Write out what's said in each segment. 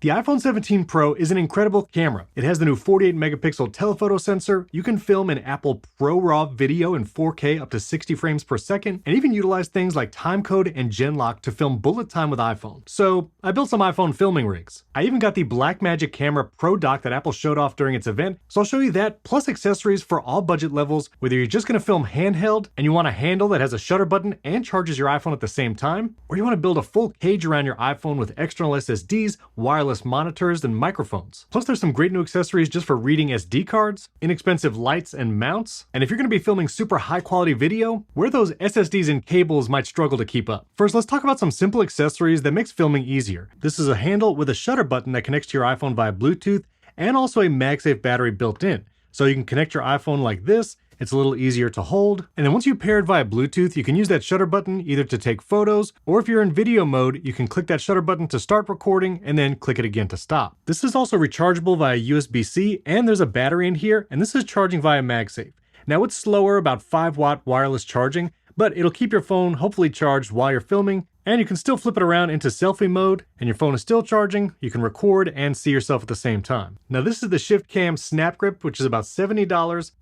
The iPhone 17 Pro is an incredible camera. It has the new 48 megapixel telephoto sensor. You can film in Apple ProRes video in 4K up to 60 frames per second, and even utilize things like timecode and Genlock to film bullet time with iPhone. So I built some iPhone filming rigs. I even got the BlackMagic Camera Pro dock that Apple showed off during its event, so I'll show you that, plus accessories for all budget levels, whether you're just gonna film handheld and you want a handle that has a shutter button and charges your iPhone at the same time, or you wanna build a full cage around your iPhone with external SSDs, wireless monitors, and microphones. Plus there's some great new accessories just for reading SD cards, inexpensive lights and mounts, and if you're gonna be filming super high quality video, where those SSDs and cables might struggle to keep up. First, let's talk about some simple accessories that makes filming easier. This is a handle with a shutter button that connects to your iPhone via Bluetooth, and also a MagSafe battery built in. So you can connect your iPhone like this. It's a little easier to hold. And then once you pair it via Bluetooth, you can use that shutter button either to take photos, or if you're in video mode, you can click that shutter button to start recording and then click it again to stop. This is also rechargeable via USB-C, and there's a battery in here, and this is charging via MagSafe. Now it's slower, about 5-watt wireless charging, but it'll keep your phone hopefully charged while you're filming, and you can still flip it around into selfie mode, and your phone is still charging. You can record and see yourself at the same time. Now this is the Shift Cam SnapGrip, which is about $70.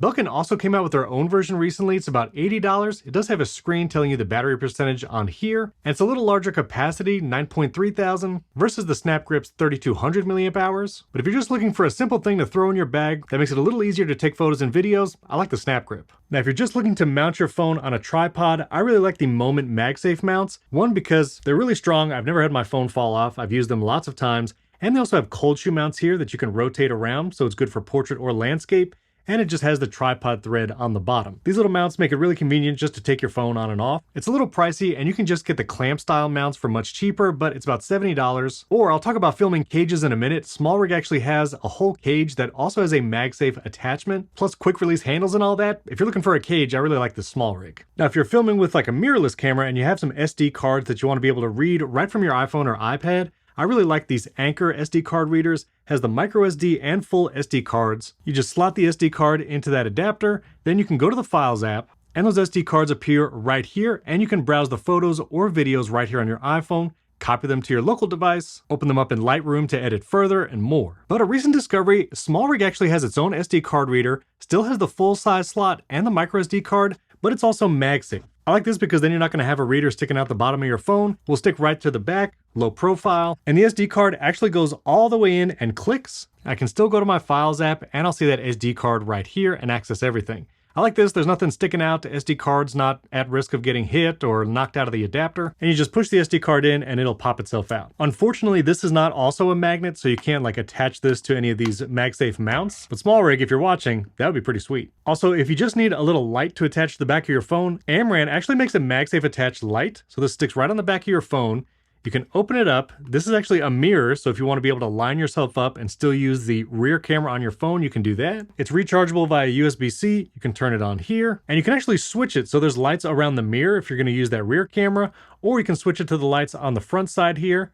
Belkin also came out with their own version recently. It's about $80. It does have a screen telling you the battery percentage on here, and it's a little larger capacity, 9.3 thousand, versus the SnapGrip's 3200 milliamp hours. But if you're just looking for a simple thing to throw in your bag that makes it a little easier to take photos and videos, I like the SnapGrip. Now if you're just looking to mount your phone on a tripod, I really like the Moment MagSafe mounts. One, because they're really strong. I've never had my phone fall off. I've used them lots of times. And they also have cold shoe mounts here that you can rotate around, so it's good for portrait or landscape. And it just has the tripod thread on the bottom. These little mounts make it really convenient just to take your phone on and off. It's a little pricey, and you can just get the clamp style mounts for much cheaper, but it's about $70. Or I'll talk about filming cages in a minute. SmallRig actually has a whole cage that also has a MagSafe attachment, plus quick release handles and all that. If you're looking for a cage, I really like the SmallRig. Now, if you're filming with like a mirrorless camera and you have some SD cards that you want to be able to read right from your iPhone or iPad, I really like these Anker SD card readers. Has the micro SD and full SD cards. You just slot the SD card into that adapter, then you can go to the Files app, and those SD cards appear right here, and you can browse the photos or videos right here on your iPhone, copy them to your local device, open them up in Lightroom to edit further, and more. But a recent discovery, SmallRig actually has its own SD card reader, still has the full-size slot and the micro SD card, but it's also MagSafe. I like this because then you're not going to have a reader sticking out the bottom of your phone. Will stick right to the back, low profile, and the SD card actually goes all the way in and clicks. I can still go to my Files app and I'll see that SD card right here and access everything. I like this. There's nothing sticking out. The SD card's not at risk of getting hit or knocked out of the adapter. And you just push the SD card in and it'll pop itself out. Unfortunately, this is not also a magnet, so you can't like attach this to any of these MagSafe mounts. But SmallRig, if you're watching, that would be pretty sweet. Also, if you just need a little light to attach to the back of your phone, Amaran actually makes a MagSafe attached light. So this sticks right on the back of your phone. You can open it up. This is actually a mirror, so if you want to be able to line yourself up and still use the rear camera on your phone, you can do that. It's rechargeable via USB-C. You can turn it on here, and you can actually switch it so there's lights around the mirror if you're going to use that rear camera, or you can switch it to the lights on the front side here.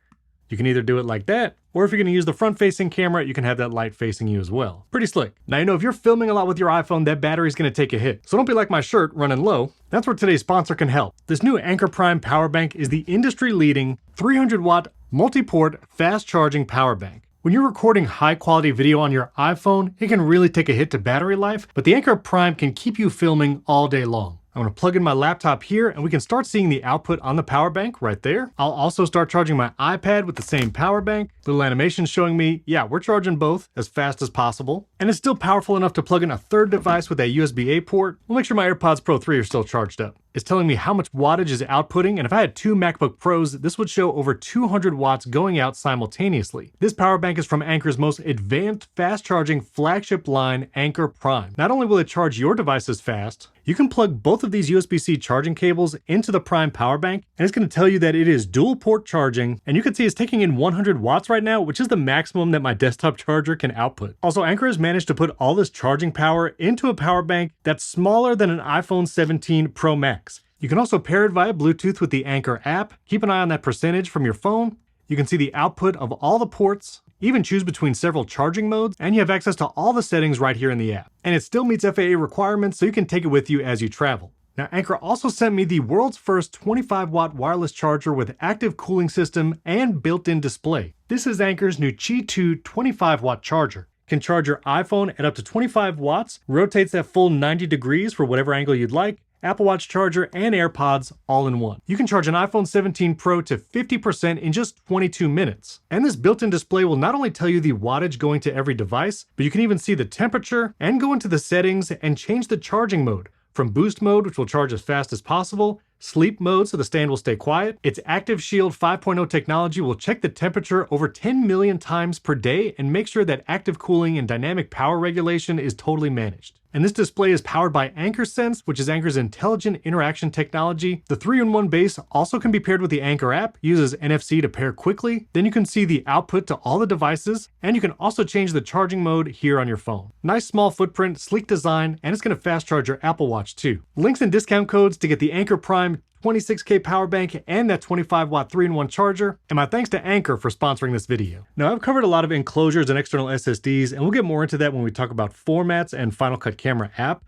You can either do it like that, or if you're going to use the front-facing camera, you can have that light facing you as well. Pretty slick. Now, you know, if you're filming a lot with your iPhone, that battery's going to take a hit. So don't be like my shirt, running low. That's where today's sponsor can help. This new Anker Prime power bank is the industry-leading 300-watt multi-port fast-charging power bank. When you're recording high-quality video on your iPhone, it can really take a hit to battery life, but the Anker Prime can keep you filming all day long. I'm going to plug in my laptop here and we can start seeing the output on the power bank right there. I'll also start charging my iPad with the same power bank. Little animation showing me, yeah, we're charging both as fast as possible. And it's still powerful enough to plug in a third device with a USB-A port. We'll make sure my AirPods Pro 3 are still charged up. It's telling me how much wattage is outputting, and if I had two MacBook Pros, this would show over 200 watts going out simultaneously. This power bank is from Anker's most advanced fast-charging flagship line, Anker Prime. Not only will it charge your devices fast, you can plug both of these USB-C charging cables into the Prime power bank, and it's going to tell you that it is dual port charging, and you can see it's taking in 100 watts right now, which is the maximum that my desktop charger can output. Also, Anker has managed to put all this charging power into a power bank that's smaller than an iPhone 17 Pro Max. You can also pair it via Bluetooth with the Anker app. Keep an eye on that percentage from your phone. You can see the output of all the ports, even choose between several charging modes, and you have access to all the settings right here in the app. And it still meets FAA requirements, so you can take it with you as you travel. Now, Anker also sent me the world's first 25-watt wireless charger with active cooling system and built-in display. This is Anker's new Qi 2 25-watt charger. Can charge your iPhone at up to 25 watts, rotates that full 90 degrees for whatever angle you'd like, Apple Watch charger, and AirPods all in one. You can charge an iPhone 17 Pro to 50% in just 22 minutes. And this built-in display will not only tell you the wattage going to every device, but you can even see the temperature and go into the settings and change the charging mode. From boost mode, which will charge as fast as possible, sleep mode so the stand will stay quiet. Its Active Shield 5.0 technology will check the temperature over 10 million times per day and make sure that active cooling and dynamic power regulation is totally managed. And this display is powered by Anker Sense, which is Anker's intelligent interaction technology. The 3-in-1 base also can be paired with the Anker app, uses NFC to pair quickly. Then you can see the output to all the devices, and you can also change the charging mode here on your phone. Nice small footprint, sleek design, and it's going to fast charge your Apple Watch too. Links and discount codes to get the Anker Prime 26K power bank and that 25-watt 3-in-1 charger. And my thanks to Anker for sponsoring this video. Now, I've covered a lot of enclosures and external SSDs, and we'll get more into that when we talk about formats and Final Cut Camera app.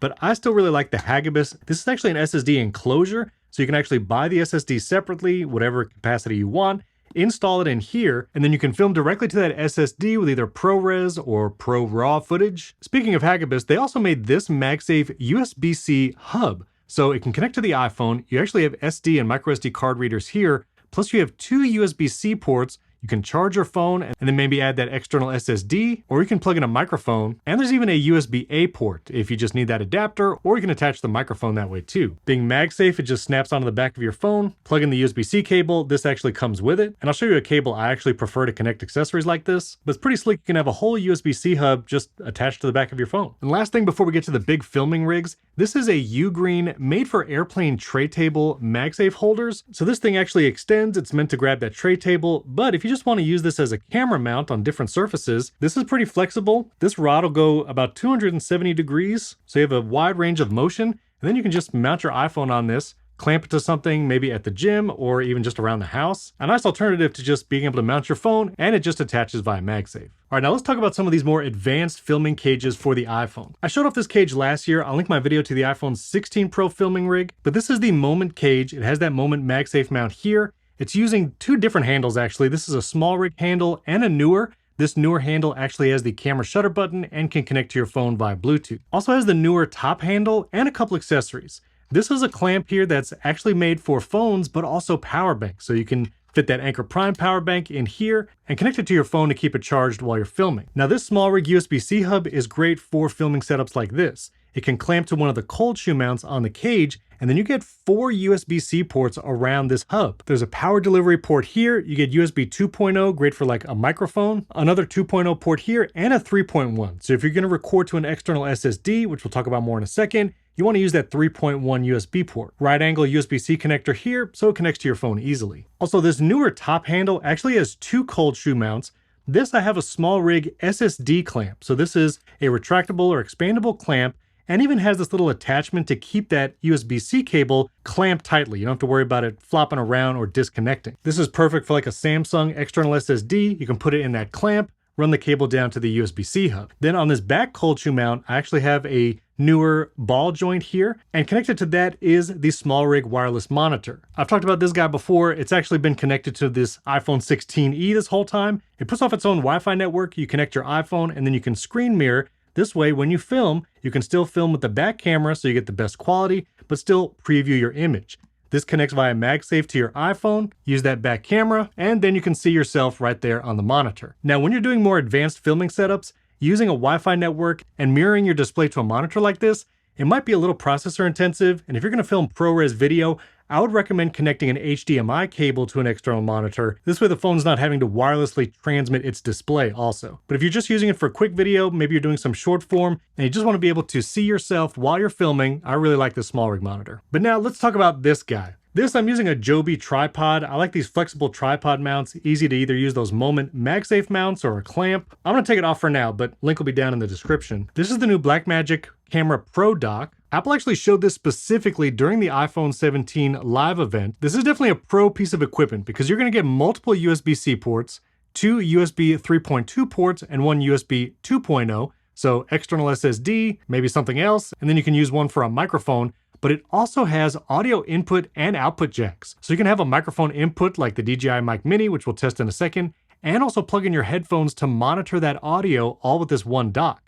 But I still really like the Hagibis. This is actually an SSD enclosure, so you can actually buy the SSD separately, whatever capacity you want, install it in here, and then you can film directly to that SSD with either ProRes or ProRAW footage. Speaking of Hagibis, they also made this MagSafe USB-C Hub, so it can connect to the iPhone. You actually have SD and microSD card readers here, plus you have 2 USB-C ports. You can charge your phone and then maybe add that external SSD, or you can plug in a microphone, and there's even a USB-A port if you just need that adapter, or you can attach the microphone that way too. Being MagSafe, it just snaps onto the back of your phone, plug in the USB-C cable, this actually comes with it, and I'll show you a cable I actually prefer to connect accessories like this, but it's pretty sleek. You can have a whole USB-C hub just attached to the back of your phone. And last thing before we get to the big filming rigs, this is a UGREEN made for airplane tray table MagSafe holders. So this thing actually extends, it's meant to grab that tray table, but if you just want to use this as a camera mount on different surfaces, this is pretty flexible. This rod will go about 270 degrees, so you have a wide range of motion, and then you can just mount your iPhone on this, clamp it to something maybe at the gym or even just around the house. A nice alternative to just being able to mount your phone, and it just attaches via MagSafe. All right, now let's talk about some of these more advanced filming cages for the iPhone. I showed off this cage last year. I'll link my video to the iPhone 16 Pro filming rig, but this is the Moment cage. It has that Moment MagSafe mount here. It's using 2 different handles actually. This is a SmallRig handle and a Neewer. This Neewer handle actually has the camera shutter button and can connect to your phone via Bluetooth. Also has the Neewer top handle and a couple accessories. This is a clamp here that's actually made for phones, but also power banks. So you can fit that Anker Prime power bank in here and connect it to your phone to keep it charged while you're filming. Now this SmallRig USB-C hub is great for filming setups like this. It can clamp to one of the cold shoe mounts on the cage, and then you get 4 USB-C ports around this hub. There's a power delivery port here. You get USB 2.0, great for like a microphone, another 2.0 port here, and a 3.1. So if you're gonna record to an external SSD, which we'll talk about more in a second, you want to use that 3.1 USB port. Right angle USB-C connector here, so it connects to your phone easily. Also, this Neewer top handle actually has 2 cold shoe mounts. This I have a SmallRig SSD clamp. So this is a retractable or expandable clamp, and even has this little attachment to keep that USB-C cable clamped tightly. You don't have to worry about it flopping around or disconnecting. This is perfect for like a Samsung external SSD. You can put it in that clamp, run the cable down to the USB-C hub. Then on this back cold shoe mount, I actually have a Neewer ball joint here, and connected to that is the SmallRig wireless monitor. I've talked about this guy before. It's actually been connected to this iPhone 16e this whole time. It puts off its own Wi-Fi network. You connect your iPhone, and then you can screen mirror. This way, when you film, you can still film with the back camera so you get the best quality, but still preview your image. This connects via MagSafe to your iPhone, use that back camera, and then you can see yourself right there on the monitor. Now, when you're doing more advanced filming setups, using a Wi-Fi network and mirroring your display to a monitor like this, it might be a little processor intensive, and if you're gonna film ProRes video, I would recommend connecting an HDMI cable to an external monitor. This way the phone's not having to wirelessly transmit its display also. But if you're just using it for a quick video, maybe you're doing some short form, and you just wanna be able to see yourself while you're filming, I really like this SmallRig monitor. But now let's talk about this guy. This, I'm using a Joby tripod. I like these flexible tripod mounts, easy to either use those Moment MagSafe mounts or a clamp. I'm gonna take it off for now, but link will be down in the description. This is the new BlackMagic Camera Pro dock. Apple actually showed this specifically during the iPhone 17 live event. This is definitely a pro piece of equipment because you're gonna get multiple USB-C ports, 2 USB 3.2 ports, and 1 USB 2.0. So external SSD, maybe something else, and then you can use one for a microphone, but it also has audio input and output jacks. So you can have a microphone input like the DJI Mic Mini, which we'll test in a second, and also plug in your headphones to monitor that audio all with this one dock.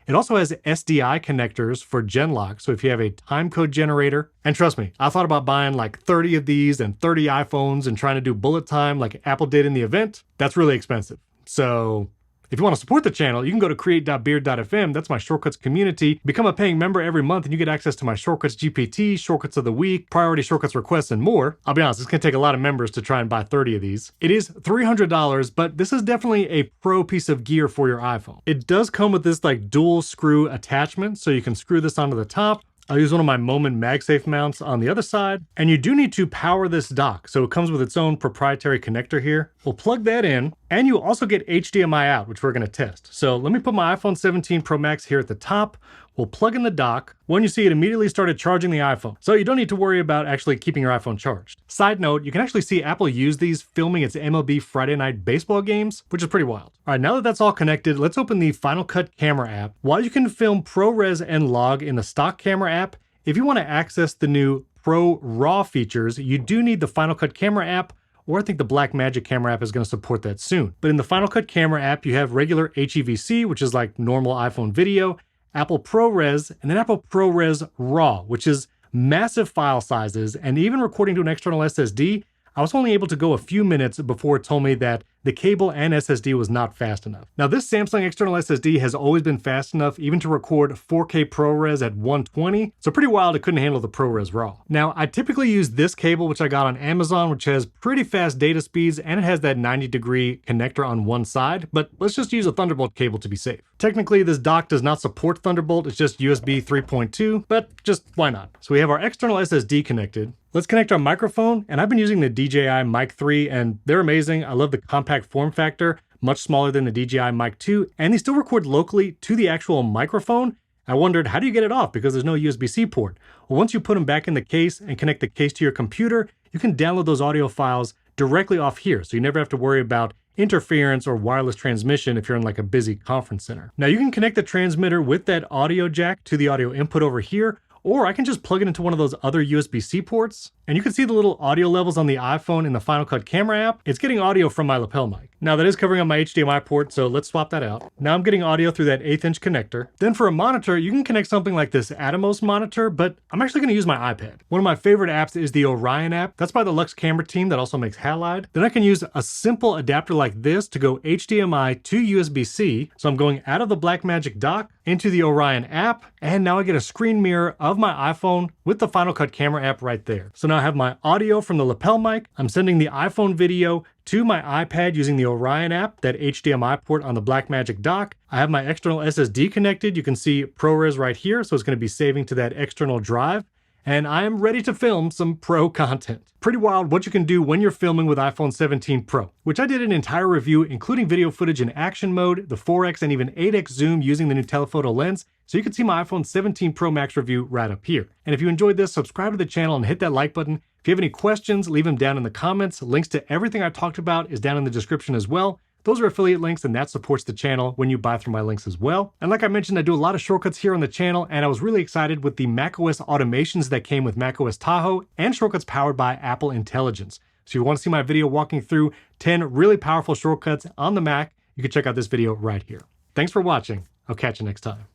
It also has SDI connectors for Genlock, so if you have a timecode generator, and trust me, I thought about buying like 30 of these and 30 iPhones and trying to do bullet time like Apple did in the event. That's really expensive. So if you want to support the channel, you can go to create.beard.fm. That's my shortcuts community. Become a paying member every month and you get access to my shortcuts GPT, shortcuts of the week, priority shortcuts requests, and more. I'll be honest, it's going to take a lot of members to try and buy 30 of these. It is $300, but this is definitely a pro piece of gear for your iPhone. It does come with this like dual screw attachment, so you can screw this onto the top. I'll use one of my Moment MagSafe mounts on the other side. And you do need to power this dock, so it comes with its own proprietary connector here. We'll plug that in, and you also get HDMI out, which we're gonna test. So let me put my iPhone 17 Pro Max here at the top. We'll plug in the dock. When you see it immediately started charging the iPhone. So you don't need to worry about actually keeping your iPhone charged. Side note, you can actually see Apple use these filming its MLB Friday Night Baseball games, which is pretty wild. All right, now that that's all connected, let's open the Final Cut Camera app. While you can film ProRes and log in the stock camera app, if you want to access the new ProRes RAW features, you do need the Final Cut Camera app, or I think the BlackMagic camera app is going to support that soon. But in the Final Cut Camera app, you have regular HEVC, which is like normal iPhone video, Apple ProRes, and then Apple ProRes RAW, which is massive file sizes, and even recording to an external SSD, I was only able to go a few minutes before it told me that the cable and SSD was not fast enough. Now this Samsung external SSD has always been fast enough even to record 4K ProRes at 120, so pretty wild it couldn't handle the ProRes RAW. Now I typically use this cable which I got on Amazon, which has pretty fast data speeds and it has that 90-degree connector on one side, but let's just use a Thunderbolt cable to be safe. Technically this dock does not support Thunderbolt, it's just USB 3.2, but just why not? So we have our external SSD connected. Let's connect our microphone, and I've been using the DJI Mic 3 and they're amazing. I love the compact form factor, much smaller than the DJI Mic 2, and they still record locally to the actual microphone. I wondered, how do you get it off? Because there's no USB-C port. Well, once you put them back in the case and connect the case to your computer, you can download those audio files directly off here, so you never have to worry about interference or wireless transmission if you're in like a busy conference center. Now you can connect the transmitter with that audio jack to the audio input over here, or I can just plug it into one of those other USB-C ports, and you can see the little audio levels on the iPhone in the Final Cut Camera app. It's getting audio from my lapel mic. Now that is covering up my HDMI port, so let's swap that out. Now I'm getting audio through that 1/8" connector. Then for a monitor, you can connect something like this Atomos monitor, but I'm actually gonna use my iPad. One of my favorite apps is the Orion app. That's by the Lux camera team that also makes Halide. Then I can use a simple adapter like this to go HDMI to USB-C. So I'm going out of the BlackMagic dock into the Orion app, and now I get a screen mirror of my iPhone with the Final Cut Camera app right there. So now I have my audio from the lapel mic. I'm sending the iPhone video to my iPad using the Orion app, that HDMI port on the BlackMagic dock. I have my external SSD connected. You can see ProRes right here, so it's going to be saving to that external drive. And I am ready to film some pro content. Pretty wild what you can do when you're filming with iPhone 17 Pro, which I did an entire review including video footage in action mode, the 4x and even 8x zoom using the new telephoto lens, so you can see my iPhone 17 Pro Max review right up here. And if you enjoyed this, subscribe to the channel and hit that like button. If you have any questions, leave them down in the comments. Links to everything I talked about is down in the description as well. Those are affiliate links and that supports the channel when you buy through my links as well. And like I mentioned, I do a lot of shortcuts here on the channel, and I was really excited with the macOS automations that came with macOS Tahoe and shortcuts powered by Apple Intelligence. So if you want to see my video walking through 10 really powerful shortcuts on the Mac, you can check out this video right here. Thanks for watching. I'll catch you next time.